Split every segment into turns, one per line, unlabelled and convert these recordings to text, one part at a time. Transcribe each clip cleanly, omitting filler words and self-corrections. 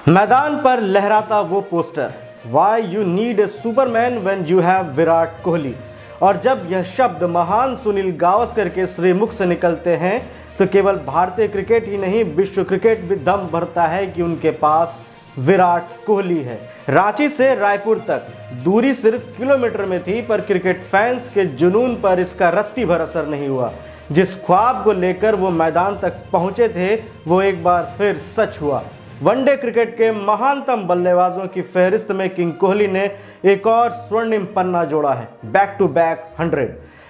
मैदान पर लहराता वो poster, why you need a Superman when you have Virat Kohli. और जब यह शब्द महान सुनील गावस्कर के श्रीमुख से निकलते हैं तो केवल भारतीय क्रिकेट ही नहीं, विश्व क्रिकेट भी दम भरता है कि उनके पास विराट कोहली है। रांची से रायपुर तक दूरी सिर्फ किलोमीटर में थी, पर क्रिकेट फैंस के जुनून पर इसका रत्ती भर असर नहीं हुआ। जिस ख्वाब को लेकर वो मैदान तक पहुंचे थे वो एक बार फिर सच हुआ। वनडे क्रिकेट के महानतम बल्लेबाजों की फहरिस्त में किंग कोहली ने एक और स्वर्णिम पन्ना जोड़ा है। बैक टू बैक 100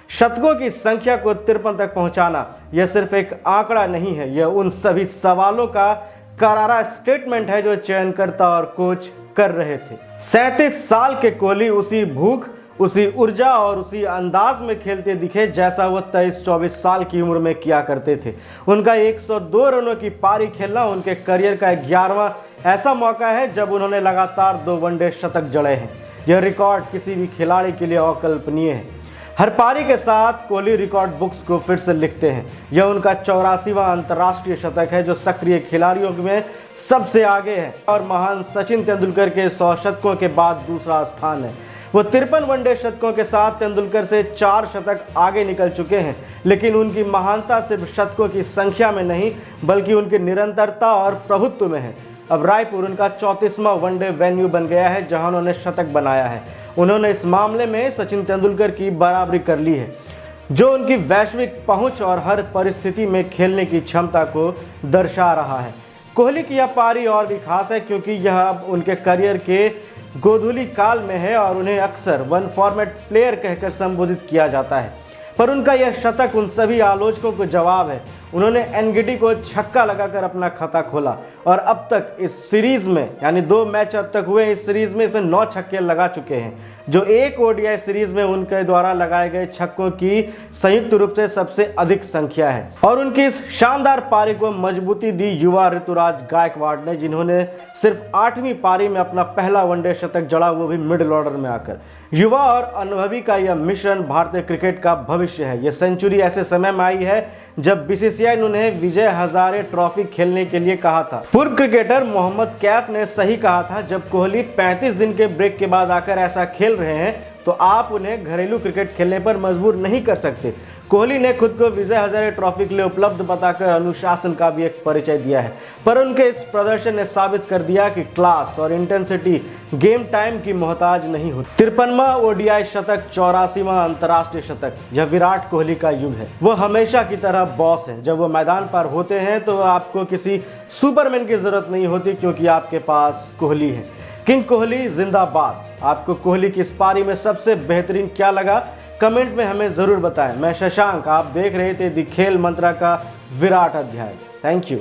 शतकों की संख्या को 53 तक पहुंचाना यह सिर्फ एक आंकड़ा नहीं है, यह उन सभी सवालों का करारा स्टेटमेंट है जो चयनकर्ता और कोच कर रहे थे। 37 साल के कोहली उसी भूख, उसी ऊर्जा और उसी अंदाज में खेलते दिखे जैसा वो 23-24 साल की उम्र में किया करते थे। उनका 102 रनों की पारी खेलना उनके करियर का 11वां ऐसा मौका है जब उन्होंने लगातार 2 वनडे शतक जड़े हैं। यह रिकॉर्ड किसी भी खिलाड़ी के लिए अकल्पनीय है। हर पारी के साथ कोहली रिकॉर्ड बुक्स को फिर से लिखते हैं। यह उनका 84वां अंतर्राष्ट्रीय शतक है जो सक्रिय खिलाड़ियों में सबसे आगे है और महान सचिन तेंदुलकर के 100 शतकों के बाद दूसरा स्थान है। वो 53 वनडे शतकों के साथ तेंदुलकर से 4 शतक आगे निकल चुके हैं, लेकिन उनकी महानता सिर्फ शतकों की संख्या में नहीं बल्कि उनकी निरंतरता और प्रभुत्व में है। अब रायपुर उनका 34वां वनडे वेन्यू बन गया है जहां उन्होंने शतक बनाया है। उन्होंने इस मामले में सचिन तेंदुलकर की बराबरी कर ली है, जो उनकी वैश्विक पहुंच और हर परिस्थिति में खेलने की क्षमता को दर्शा रहा है। कोहली की यह पारी और भी खास है क्योंकि यह अब उनके करियर के गोधूली काल में है और उन्हें अक्सर वन फॉर्मेट प्लेयर कहकर संबोधित किया जाता है, पर उनका यह शतक उन सभी आलोचकों को जवाब है। उन्होंने एनगिडी को छक्का लगाकर अपना खाता खोला और अब तक इस सीरीज में यानी 2 मैच अब तक हुए इस सीरीज में इसमें 9 छक्के लगा चुके हैं, जो एक ओडीआई सीरीज में उनके द्वारा लगाए गए छक्कों की संयुक्त रूप से सबसे अधिक संख्या है। और उनकी इस शानदार पारी को मजबूती दी युवा ऋतुराज गायकवाड़ ने, जिन्होंने सिर्फ 8वीं पारी में अपना पहला वनडे शतक जड़ा, वो भी मिडिल ऑर्डर में आकर। युवा और अनुभवी का यह मिश्रण भारतीय क्रिकेट का भविष्य है। यह सेंचुरी ऐसे समय में आई है जब बीसीसीआई ने उन्हें विजय हजारे ट्रॉफी खेलने के लिए कहा था। पूर्व क्रिकेटर मोहम्मद कैफ ने सही कहा था, जब कोहली 35 दिन के ब्रेक के बाद आकर ऐसा खेल रहे हैं तो आप उन्हें घरेलू क्रिकेट खेलने पर मजबूर नहीं कर सकते। कोहली ने खुद को विजय हजारे ट्रॉफी के लिए उपलब्ध बताकर अनुशासन का भी एक परिचय दिया है, पर उनके इस प्रदर्शन ने साबित कर दिया कि क्लास और इंटेंसिटी गेम टाइम की मोहताज नहीं होती। 53वां ओडीआई शतक, 84वां अंतर्राष्ट्रीय शतक, यह विराट कोहली का युग है। वो हमेशा की तरह बॉस है। जब वो मैदान पर होते हैं तो आपको किसी सुपरमैन की जरूरत नहीं होती क्योंकि आपके पास कोहली है। किंग कोहली जिंदाबाद। आपको कोहली की इस पारी में सबसे बेहतरीन क्या लगा, कमेंट में हमें जरूर बताएं। मैं शशांक, आप देख रहे थे द खेल मंत्रा का विराट अध्याय। Thank you.